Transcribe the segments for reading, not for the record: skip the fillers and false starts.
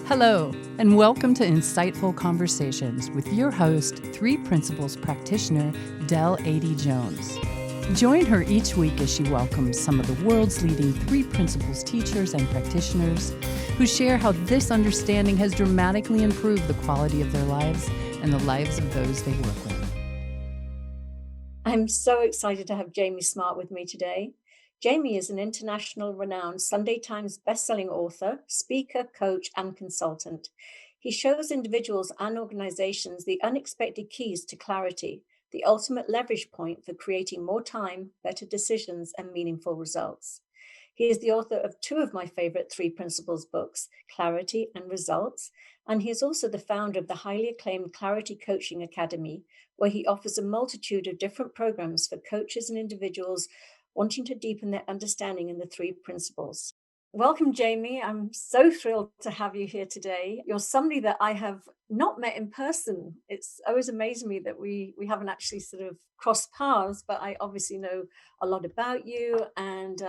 Hello, and welcome to Insightful Conversations with your host, Three Principles practitioner, Del A.D. Jones. Join her each week as she welcomes some of the world's leading Three Principles teachers and practitioners who share how this understanding has dramatically improved the quality of their lives and the lives of those they work with. I'm so excited to have Jamie Smart with me today. Jamie is an international renowned Sunday Times bestselling author, speaker, coach, and consultant. He shows individuals and organizations the unexpected keys to clarity, the ultimate leverage point for creating more time, better decisions, and meaningful results. He is the author of two of my favorite Three Principles books, Clarity and Results, and he is also the founder of the highly acclaimed Clarity Coaching Academy, where he offers a multitude of different programs for coaches and individuals wanting to deepen their understanding in the three principles. Welcome, Jamie. I'm so thrilled to have you here today. You're somebody that I have not met in person. It's always amazed me that we haven't actually sort of crossed paths, but I obviously know a lot about you, and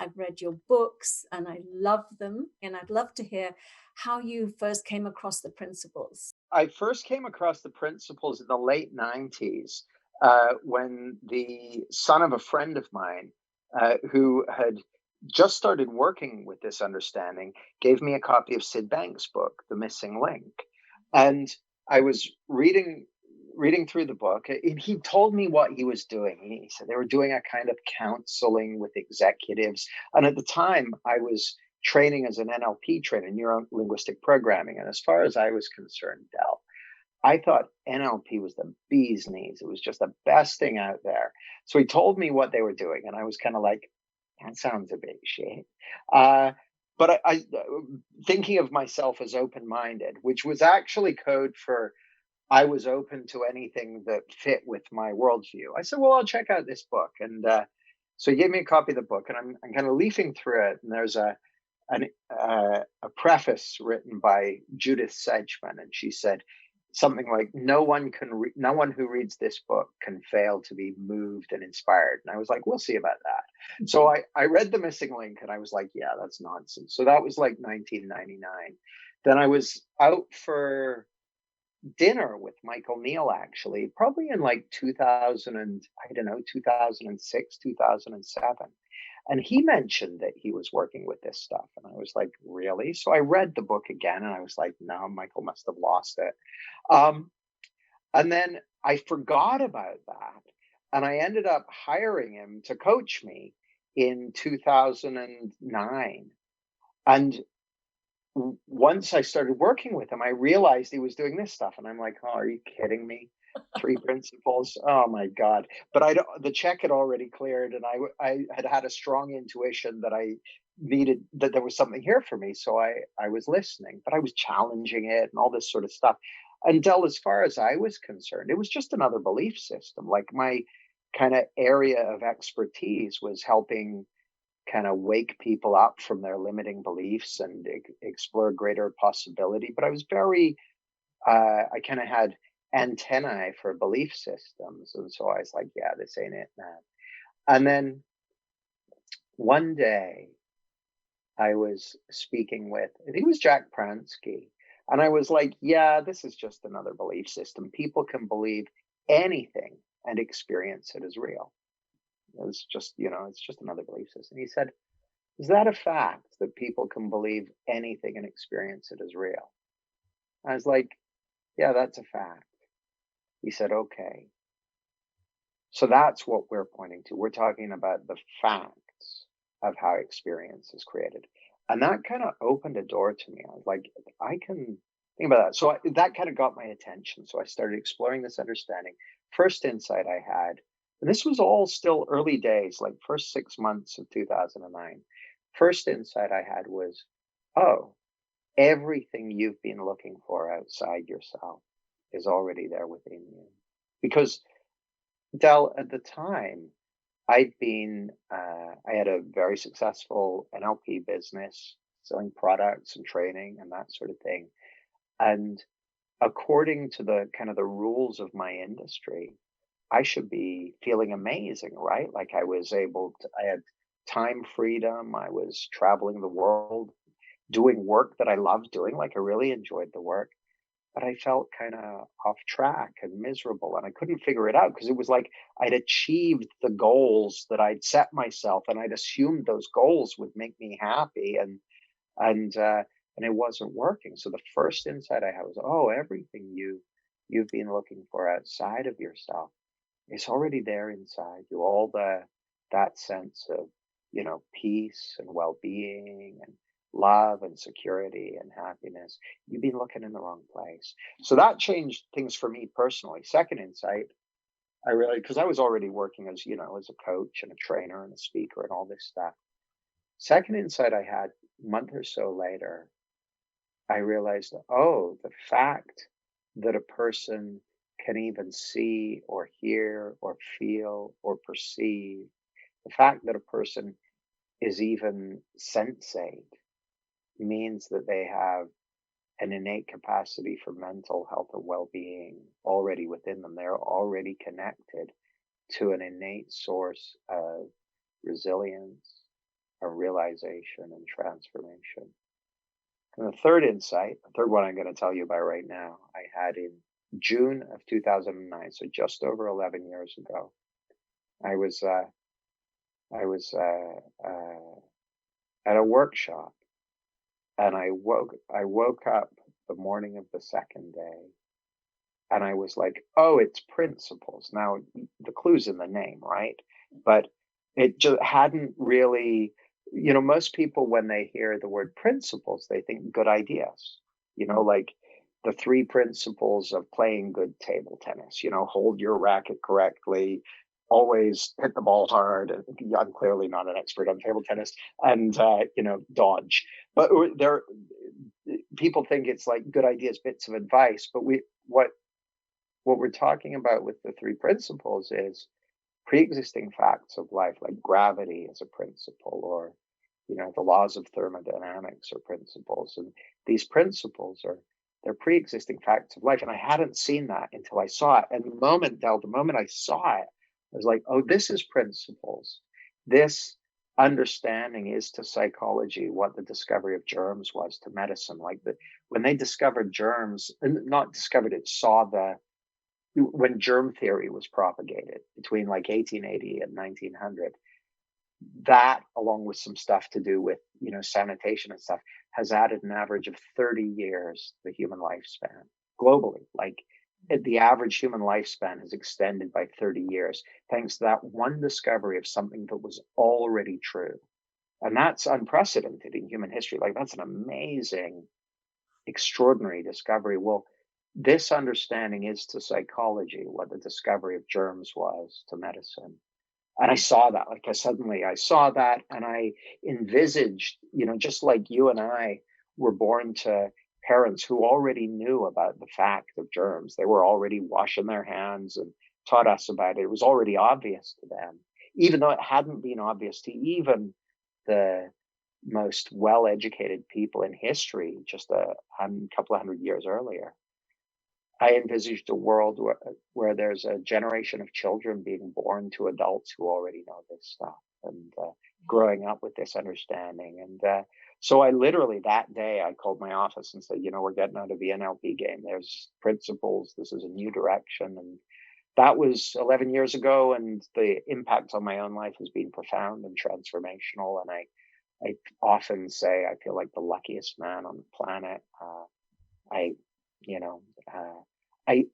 I've read your books and I love them. And I'd love to hear how you first came across the principles. I first came across the principles in the late 90s when the son of a friend of mine who had just started working with this understanding gave me a copy of Sid Banks' book, The Missing Link. And I was reading through the book. He told me what he was doing. He said they were doing a kind of counseling with executives. And at the time, I was training as an NLP trainer, neuro linguistic programming. And as far as I was concerned, Del, I thought NLP was the bee's knees. It was just the best thing out there. So he told me what they were doing, and I was kind of like, that sounds a bit shit. But I thinking of myself as open-minded, which was actually code for I was open to anything that fit with my worldview. I said, well, I'll check out this book. And so he gave me a copy of the book, and I'm kind of leafing through it, and there's a preface written by Judith Sedgman, and she said something like, no one who reads this book can fail to be moved and inspired. And I was like, we'll see about that. So I read The Missing Link, and I was like, yeah, that's nonsense. So that was like 1999. Then I was out for dinner with Michael Neal, actually, probably in like 2000 and I don't know, 2006, 2007. And he mentioned that he was working with this stuff. And I was like, really? So I read the book again, and I was like, no, Michael must have lost it. And then I forgot about that. And I ended up hiring him to coach me in 2009. And once I started working with him, I realized he was doing this stuff. And I'm like, oh, are you kidding me? Three principles. Oh my God. But the check had already cleared, and I had a strong intuition that I needed, that there was something here for me. So I was listening, but I was challenging it and all this sort of stuff. Until, as far as I was concerned, it was just another belief system. Like, my kind of area of expertise was helping kind of wake people up from their limiting beliefs and explore greater possibility. But I was I kind of had antennae for belief systems. And so I was like, yeah, this ain't it, man. And then one day I was speaking with, I think it was Jack Pransky. And I was like, yeah, this is just another belief system. People can believe anything and experience it as real. It's just, it's just another belief system. He said, is that a fact that people can believe anything and experience it as real? I was like, yeah, that's a fact. He said, okay. So that's what we're pointing to. We're talking about the facts of how experience is created. And that kind of opened a door to me. I was like, I can think about that. So that kind of got my attention. So I started exploring this understanding. First insight I had, and this was all still early days, like first 6 months of 2009. First insight I had was, oh, everything you've been looking for outside yourself is already there within you. Because, Del, at the time, I had a very successful NLP business, selling products and training and that sort of thing. And according to the kind of the rules of my industry, I should be feeling amazing, right? Like, I had time freedom. I was traveling the world, doing work that I loved doing. Like I really enjoyed the work, but I felt kind of off track and miserable, and I couldn't figure it out because it was like I'd achieved the goals that I'd set myself, and I'd assumed those goals would make me happy, and uh, and it wasn't working. So the first insight I had was, oh, everything you've been looking for outside of yourself is already there inside you. All that sense of, peace and well-being and love and security and happiness. You've been looking in the wrong place. So that changed things for me personally. Second insight, I really, because I was already working as, as a coach and a trainer and a speaker and all this stuff. Second insight I had a month or so later, I realized, oh, the fact that a person can even see or hear or feel or perceive, the fact that a person is even sensate means that they have an innate capacity for mental health and well-being already within them. They're already connected to an innate source of resilience, of realization and transformation. And the third insight, the third one I'm going to tell you about right now, I had in June of 2009, so just over 11 years ago. I was at a workshop, and I woke up the morning of the second day, and I was like, oh, it's principles. Now the clue's in the name, right? But it just hadn't really, most people, when they hear the word principles, they think good ideas, like the three principles of playing good table tennis, hold your racket correctly, always hit the ball hard. And I'm clearly not an expert on table tennis, and, dodge. But there, people think it's like good ideas, bits of advice. But what we're talking about with the three principles is pre-existing facts of life, like gravity is a principle, or the laws of thermodynamics are principles, and these principles are they're pre-existing facts of life. And I hadn't seen that until I saw it. And the moment I saw it, I was like, oh, this is principles. This understanding is to psychology what the discovery of germs was to medicine. Like when they discovered germs, and not discovered it, saw when germ theory was propagated between like 1880 and 1900, that, along with some stuff to do with, sanitation and stuff, has added an average of 30 years to the human lifespan globally. Like the average human lifespan has extended by 30 years thanks to that one discovery of something that was already true. And that's unprecedented in human history. Like that's an amazing, extraordinary discovery. Well, this understanding is to psychology what the discovery of germs was to medicine. And I saw that, like I saw that, and I envisaged, just like you and I were born to parents who already knew about the fact of germs. They were already washing their hands and taught us about it. It was already obvious to them, even though it hadn't been obvious to even the most well-educated people in history just a couple of hundred years earlier. I envisaged a world where there's a generation of children being born to adults who already know this stuff, and growing up with this understanding. And so I literally that day I called my office and said, we're getting out of the NLP game. There's principles. This is a new direction. And that was 11 years ago. And the impact on my own life has been profound and transformational. And I often say I feel like the luckiest man on the planet. I, you know, I,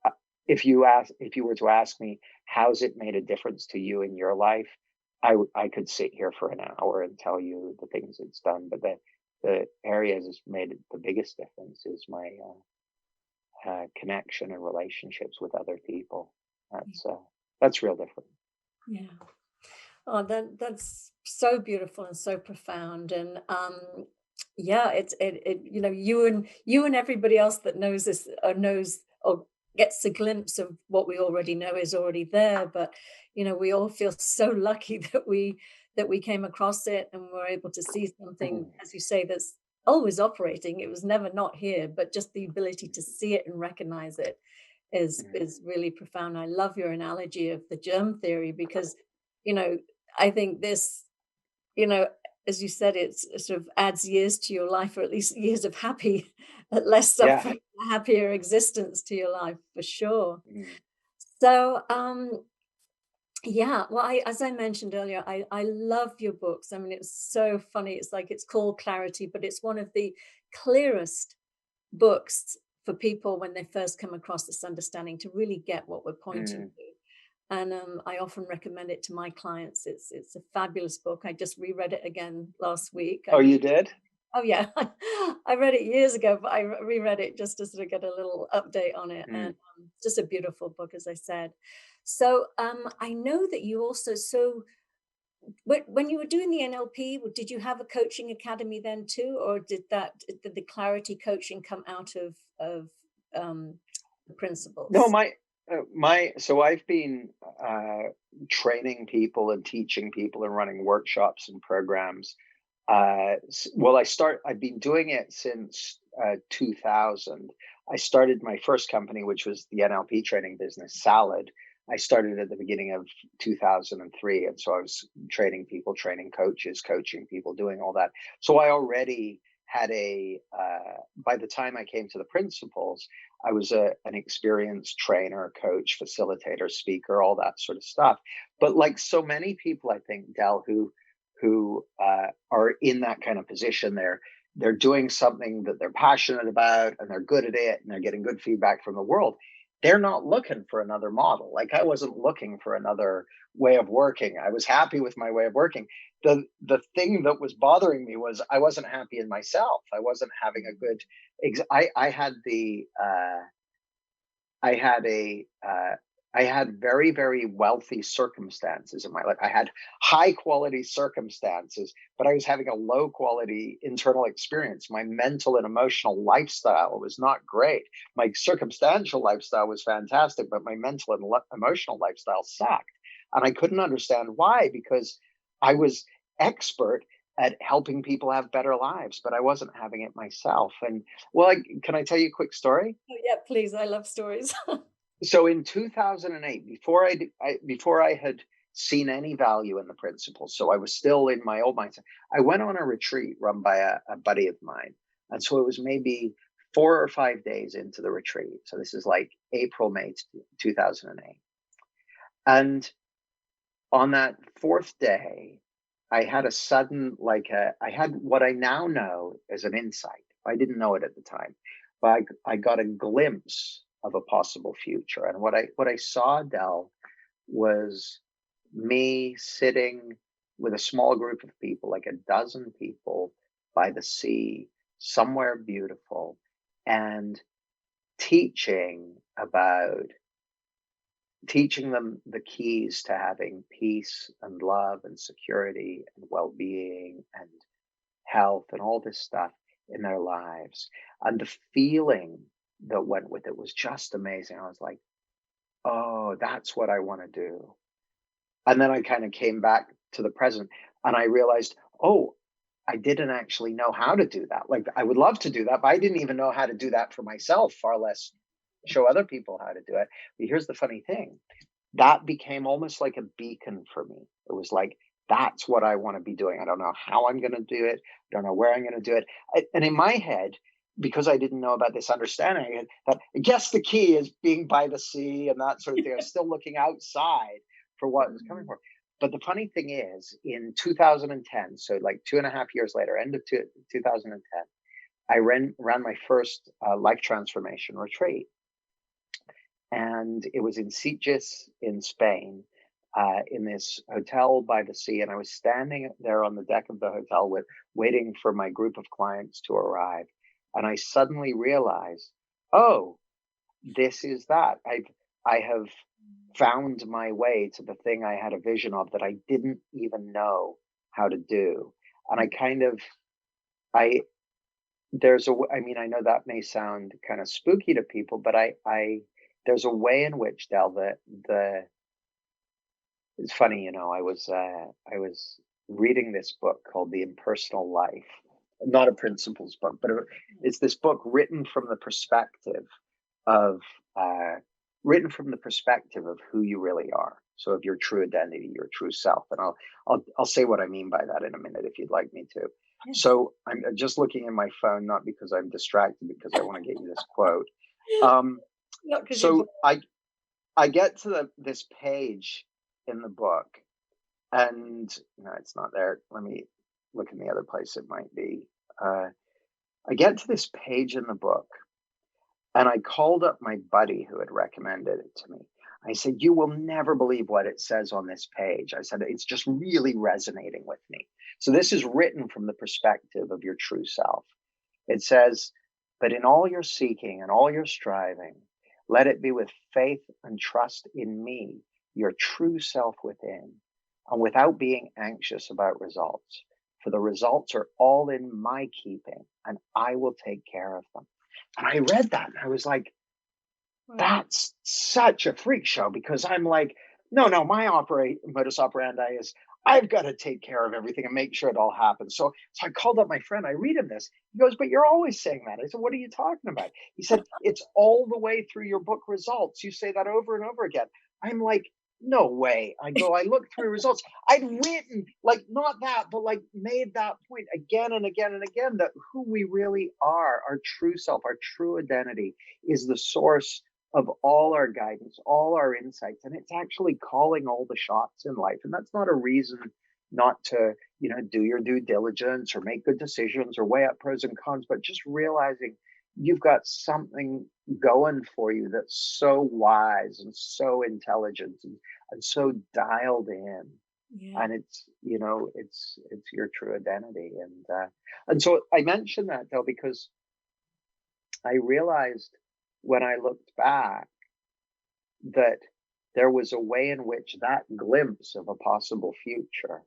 if you were to ask me, how's it made a difference to you in your life? I could sit here for an hour and tell you the things it's done, but the areas that's made the biggest difference is my connection and relationships with other people. That's real different. Yeah. Oh, that's so beautiful and so profound. And yeah, you and everybody else that knows this or knows or gets a glimpse of what we already know is already there. But we all feel so lucky that we came across it and were able to see something, as you say, that's always operating. It was never not here, but just the ability to see it and recognize it is really profound. I love your analogy of the germ theory because, you know, I think this, you know, as you said, it sort of adds years to your life, or at least years of less Yeah. suffering, happier existence to your life, for sure. Mm. So, yeah, well, as I mentioned earlier, I love your books. I mean, it's so funny. It's like it's called Clarity, but it's one of the clearest books for people when they first come across this understanding to really get what we're pointing Mm. to. And I often recommend it to my clients. It's a fabulous book. I just reread it again last week. I Oh, read you did? Oh yeah, I read it years ago, but I reread it just to sort of get a little update on it, and Mm. just a beautiful book, as I said. So I know that you also when you were doing the NLP, did you have a coaching academy then too, or did the clarity coaching come out of the No, principles? so I've been training people and teaching people and running workshops and programs. Well, I've been doing it since 2000. I started my first company, which was the NLP training business, Salad. I started at the beginning of 2003. And so I was training people, training coaches, coaching people, doing all that. So I already had by the time I came to the principles, I was an experienced trainer, coach, facilitator, speaker, all that sort of stuff. But like so many people, I think, Del, who are in that kind of position, they're doing something that they're passionate about and they're good at it and they're getting good feedback from the world. They're not looking for another model. Like I wasn't looking for another way of working. I was happy with my way of working. The thing that was bothering me was I wasn't happy in myself. I wasn't having a good I had the I had a I had very, very wealthy circumstances in my life. I had high quality circumstances, but I was having a low quality internal experience. My mental and emotional lifestyle was not great. My circumstantial lifestyle was fantastic, but my mental and emotional lifestyle sucked. And I couldn't understand why, because I was expert at helping people have better lives, but I wasn't having it myself. And well, can I tell you a quick story? Oh yeah, please. I love stories. So in 2008, before I had seen any value in the principles, so I was still in my old mindset. I went on a retreat run by a buddy of mine, and so it was maybe 4 or 5 days into the retreat. So this is like April, May 2008, and on that fourth day, I had a sudden I had what I now know as an insight. I didn't know it at the time, but I got a glimpse of a possible future. And what I saw, Del, was me sitting with a small group of people, like a dozen people by the sea, somewhere beautiful, and teaching about teaching them the keys to having peace and love and security and well-being and health and all this stuff in their lives. And the feeling that went with it was just amazing. I was like, oh, that's what I want to do. And then I kind of came back to the present and I realized, oh, I didn't actually know how to do that. Like, I would love to do that, but I didn't even know how to do that for myself, far less show other people how to do it. But here's the funny thing, that became almost like a beacon for me. It was like, that's what I want to be doing. I don't know how I'm going to do it. I don't know where I'm going to do it. And in my head, because I didn't know about this understanding, that I guess the key is being by the sea and that sort of thing. I was still looking outside for what was coming for. But the funny thing is, in 2010, so like 2.5 years later, end of 2010, I ran my first life transformation retreat. And it was in Sitges in Spain, in this hotel by the sea. And I was standing there on the deck of the hotel waiting for my group of clients to arrive. And I suddenly realized, oh, this is that. I have found my way to the thing I had a vision of that I didn't even know how to do. And I kind of, I, I mean, I know that may sound kind of spooky to people, but there's a way in which, Del, it's funny, I was reading this book called The Impersonal Life, not a principles book, but it's this book written from the perspective of, written from the perspective of who you really are. So of your true identity, your true self. And I'll say what I mean by that in a minute if you'd like me to. Yes. So I'm just looking in my phone, not because I'm distracted, because I want to get you this quote. Um, Not 'cause so I get to this page in the book, and no, it's not there. Let me look in the other place it might be. I get to this page in the book, and I called up my buddy who had recommended it to me. I said, "You will never believe what it says on this page." I said, "It's just really resonating with me." So this is written from the perspective of your true self. It says, "But in all your seeking and all your striving, let it be with faith and trust in me, your true self within, and without being anxious about results. For the results are all in my keeping, and I will take care of them." And I read that and I was like, Wow. that's such a freak show, because I'm like, no, my modus operandi is I've got to take care of everything and make sure it all happens. So I called up my friend. I read him this. He goes, "But you're always saying that." I said, "What are you talking about?" He said, "It's all the way through your book Results. You say that over and over again." I'm like, no way. I looked through results. I'd written, like, not that, but like made that point again and again and again, that who we really are, our true self, our true identity, is the source of all our guidance, all our insights, and it's actually calling all the shots in life. And that's not a reason not to, do your due diligence or make good decisions or weigh up pros and cons, but just realizing you've got something going for you that's so wise and so intelligent and so dialed in. Yeah. And it's your true identity. And so I mention that, though, because I realized when I looked back that there was a way in which that glimpse of a possible future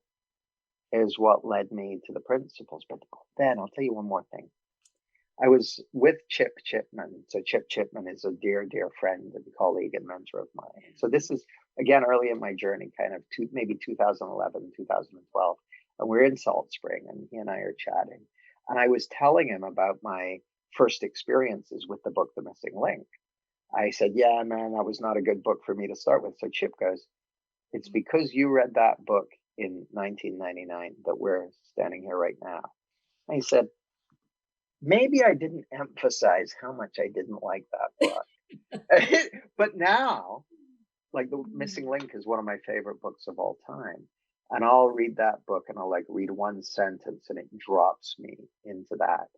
is what led me to the principles. But then I'll tell you one more thing. I was with Chip Chipman. So Chip Chipman is a dear, dear friend and colleague and mentor of mine. So this is, again, early in my journey, kind of maybe 2011, 2012. And we're in Salt Spring, and he and I are chatting. And I was telling him about my first experiences with the book, The Missing Link. I said, "Yeah, man, that was not a good book for me to start with." So Chip goes, "It's because you read that book in 1999 that we're standing here right now." And he said, "Maybe I didn't emphasize how much I didn't like that book." But now, like, The Missing Link is one of my favorite books of all time. And I'll read that book and I'll like read one sentence and it drops me into that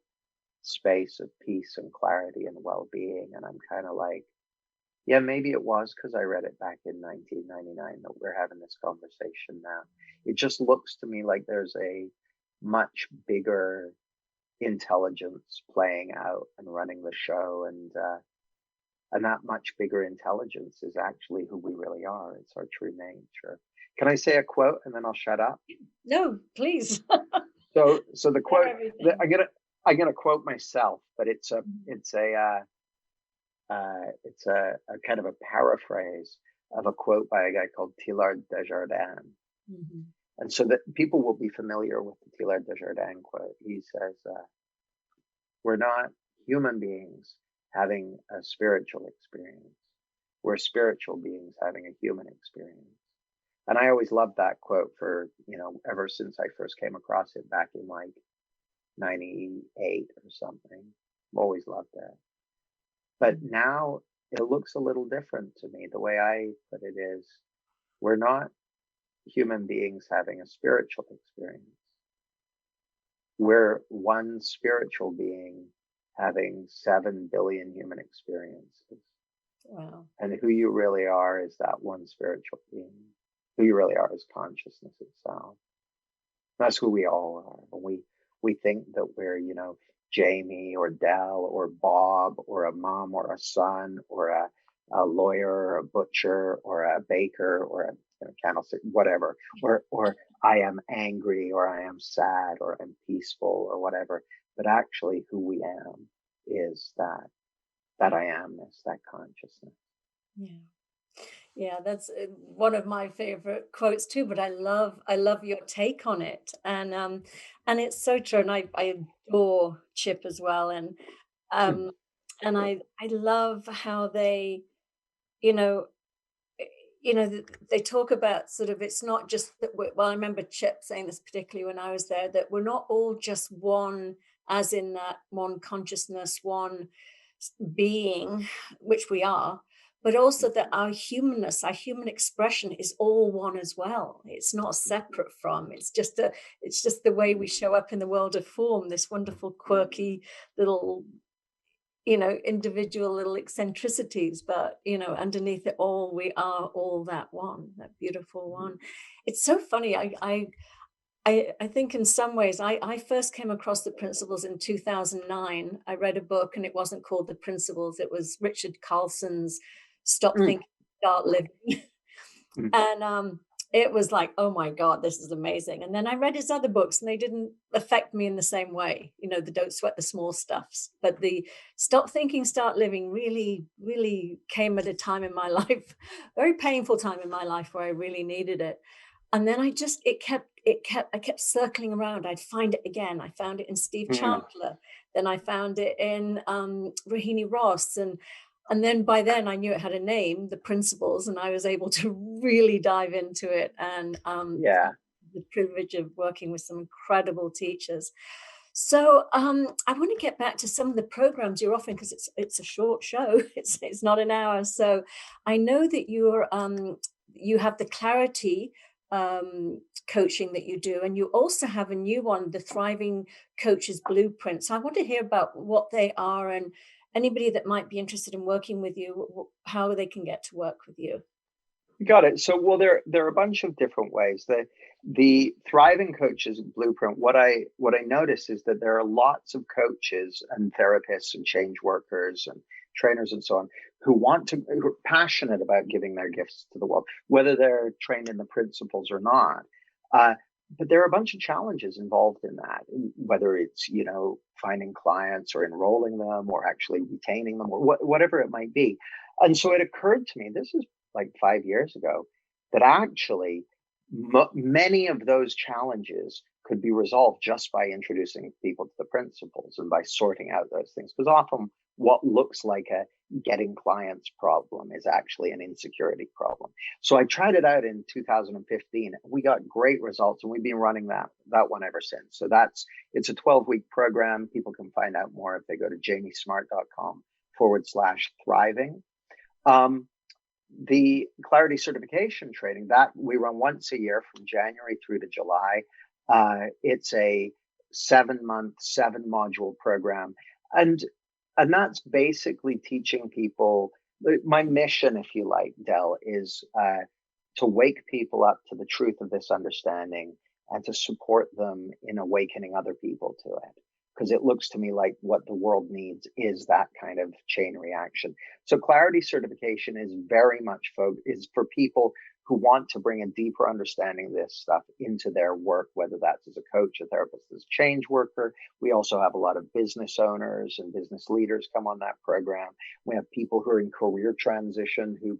space of peace and clarity and well-being. And I'm kind of like, yeah, maybe it was because I read it back in 1999 that we're having this conversation now. It just looks to me like there's a much bigger intelligence playing out and running the show, and that much bigger intelligence is actually who we really are. It's our true nature. Can I say a quote and then I'll shut up? No, please. So the quote Everything. that I'm gonna quote myself, but it's a kind of a paraphrase of a quote by a guy called Teilhard de Chardin. Mhm. And so that people will be familiar with the Teilhard de Chardin quote. He says, "We're not human beings having a spiritual experience. We're spiritual beings having a human experience." And I always loved that quote for, ever since I first came across it back in like 98 or something. Always loved that. But now it looks a little different to me. The way I put it is, we're not human beings having a spiritual experience. We're one spiritual being having 7 billion human experiences. Wow. And who you really are is that one spiritual being. Who you really are is consciousness itself. That's who we all are. When we think that we're, Jamie or Dell or Bob or a mom or a son or a lawyer or a butcher or a baker or a candlestick, whatever, or I am angry or I am sad or I'm peaceful or whatever. But actually who we am is that I amness, that consciousness. Yeah. Yeah, that's one of my favorite quotes too, but I love your take on it. And it's so true. And I adore Chip as well. Um and I love how they, you know, they talk about sort of, it's not just that I remember Chip saying this particularly when I was there, that we're not all just one, as in that one consciousness, one being, which we are, but also that our humanness, our human expression is all one as well. It's not separate from, it's just the way we show up in the world of form, this wonderful, quirky little, individual little eccentricities, but, underneath it all, we are all that one, that beautiful one. It's so funny. I think in some ways, I first came across the principles in 2009. I read a book and it wasn't called The Principles. It was Richard Carlson's Stop Thinking, Start Living. And it was like, oh my God, this is amazing. And then I read his other books and they didn't affect me in the same way. The Don't Sweat the Small Stuffs. But the Stop Thinking, Start Living really, really came at a time in my life, very painful time in my life where I really needed it. And then I kept circling around. I'd find it again. I found it in Steve Chandler. Then I found it in Rahini Ross. And then by then I knew it had a name, The Principles, and I was able to really dive into it. And the privilege of working with some incredible teachers. So I want to get back to some of the programs you're offering, because it's a short show. It's not an hour. So I know that you have the Clarity coaching that you do, and you also have a new one, the Thriving Coaches Blueprint. So I want to hear about what they are, and anybody that might be interested in working with you, how they can get to work with you. Got it. So, well, there are a bunch of different ways. The Thriving Coaches Blueprint. What I notice is that there are lots of coaches and therapists and change workers and trainers and so on who are passionate about giving their gifts to the world, whether they're trained in the principles or not. But there are a bunch of challenges involved in that, whether it's, finding clients or enrolling them or actually retaining them or whatever it might be. And so it occurred to me, this is like 5 years ago, that actually many of those challenges could be resolved just by introducing people to the principles and by sorting out those things. Because often what looks like a getting clients problem is actually an insecurity problem. So I tried it out in 2015. We got great results, and we've been running that one ever since. So it's a 12-week program. People can find out more if they go to jamiesmart.com/thriving. The Clarity certification training that we run once a year from January through to July. It's a 7-month, 7-module program. And that's basically teaching people. My mission, if you like, Del, is to wake people up to the truth of this understanding and to support them in awakening other people to it. Because it looks to me like what the world needs is that kind of chain reaction. So Clarity certification is very much is for people who want to bring a deeper understanding of this stuff into their work, whether that's as a coach, a therapist, as a change worker. We also have a lot of business owners and business leaders come on that program. We have people who are in career transition who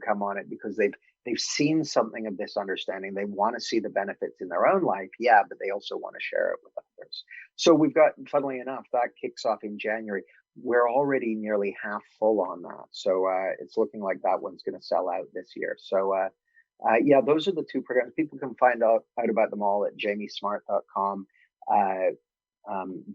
come on it because they've seen something of this understanding. They want to see the benefits in their own life, but they also want to share it with others. So we've got, funnily enough, that kicks off in January. We're already nearly half full on that. So it's looking like that one's going to sell out this year. So those are the two programs. People can find out about them all at jamiesmart.com.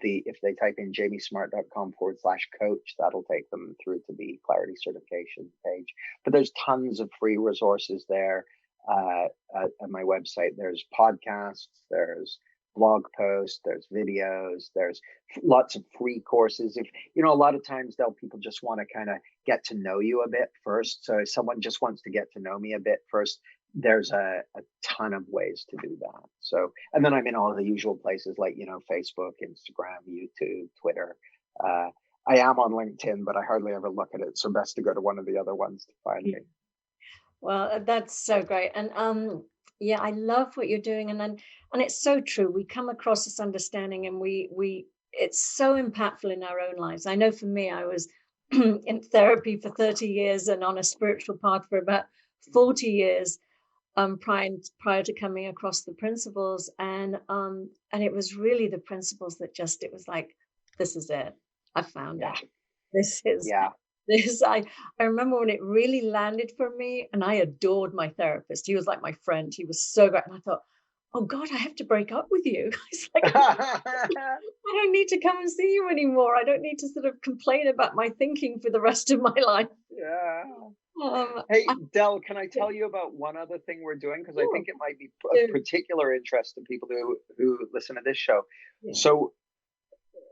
If they type in jamiesmart.com/coach, that'll take them through to the Clarity certification page. But there's tons of free resources there at my website. There's podcasts, there's blog posts, there's videos, there's lots of free courses. If a lot of times people just want to kind of get to know you a bit first. So if someone just wants to get to know me a bit first, there's a ton of ways to do that. So, and then I'm in all the usual places like, Facebook, Instagram, YouTube, Twitter. I am on LinkedIn, but I hardly ever look at it. So best to go to one of the other ones to find me. Well, that's so great. And I love what you're doing. And it's so true. We come across this understanding and it's so impactful in our own lives. I know for me, I was in therapy for 30 years and on a spiritual path for about 40 years. Prior to coming across the principles, and it was really the principles that it was like, this is it. I found it. This this. I remember when it really landed for me, and I adored my therapist. He was like my friend. He was so great. And I thought, oh God, I have to break up with you. It's like, I don't need to come and see you anymore. I don't need to sort of complain about my thinking for the rest of my life. Yeah. Um, Hey, I, Del, can I tell you about one other thing we're doing? Because I sure. think it might be of particular interest to people who listen to this show. Yeah. So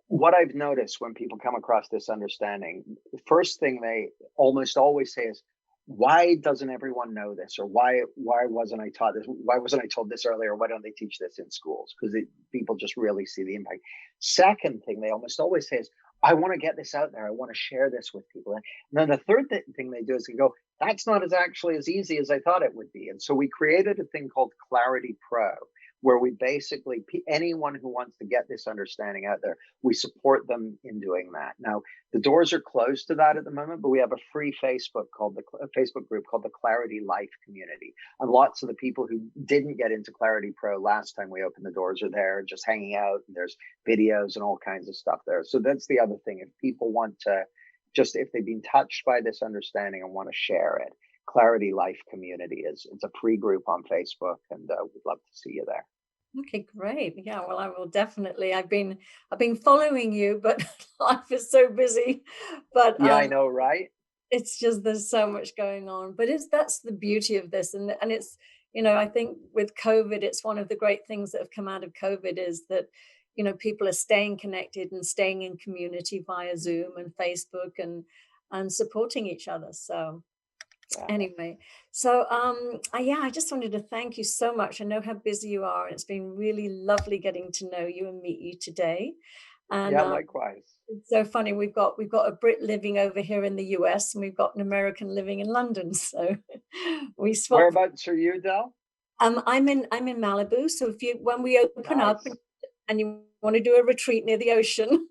what I've noticed when people come across this understanding, the first thing they almost always say is, why doesn't everyone know this? Or why wasn't I taught this? Why wasn't I told this earlier? Why don't they teach this in schools? Because people just really see the impact. Second thing they almost always say is, I want to get this out there. I want to share this with people. And then the third thing they do is they go, that's not as easy as I thought it would be. And so we created a thing called Clarity Pro, where we basically, anyone who wants to get this understanding out there, we support them in doing that. Now, the doors are closed to that at the moment, but we have a free Facebook group called the Clarity Life Community. And lots of the people who didn't get into Clarity Pro last time we opened the doors are there just hanging out. And there's videos and all kinds of stuff there. So that's the other thing. If people want to, if they've been touched by this understanding and want to share it, Clarity Life Community it's a free group on Facebook, and we'd love to see you there. Okay, great. Yeah, well, I will definitely. I've been following you, but life is so busy. But yeah, I know, right? It's just there's so much going on. But that's the beauty of this, and it's, I think with COVID, it's one of the great things that have come out of COVID is that people are staying connected and staying in community via Zoom and Facebook and supporting each other. So anyway, so I just wanted to thank you so much. I know how busy you are, and it's been really lovely getting to know you and meet you today. And yeah, likewise. It's so funny. We've got a Brit living over here in the US, and we've got an American living in London. So we swap. Whereabouts are you, Del? I'm in Malibu. So when we open up and you want to do a retreat near the ocean,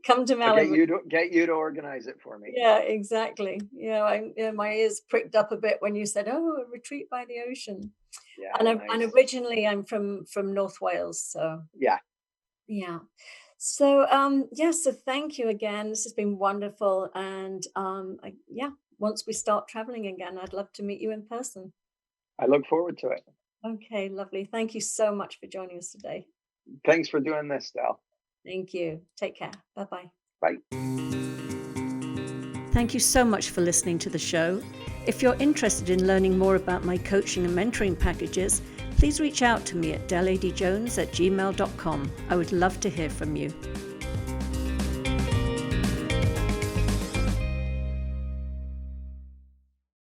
come to Malibu. Get you to organize it for me. Yeah, exactly. My ears pricked up a bit when you said, "Oh, a retreat by the ocean." Yeah, and originally I'm from North Wales, so yeah. So so thank you again. This has been wonderful, and once we start traveling again, I'd love to meet you in person. I look forward to it. Okay, lovely. Thank you so much for joining us today. Thanks for doing this, Del. Thank you. Take care. Bye-bye. Bye. Thank you so much for listening to the show. If you're interested in learning more about my coaching and mentoring packages, please reach out to me at deladjones@gmail.com. I would love to hear from you.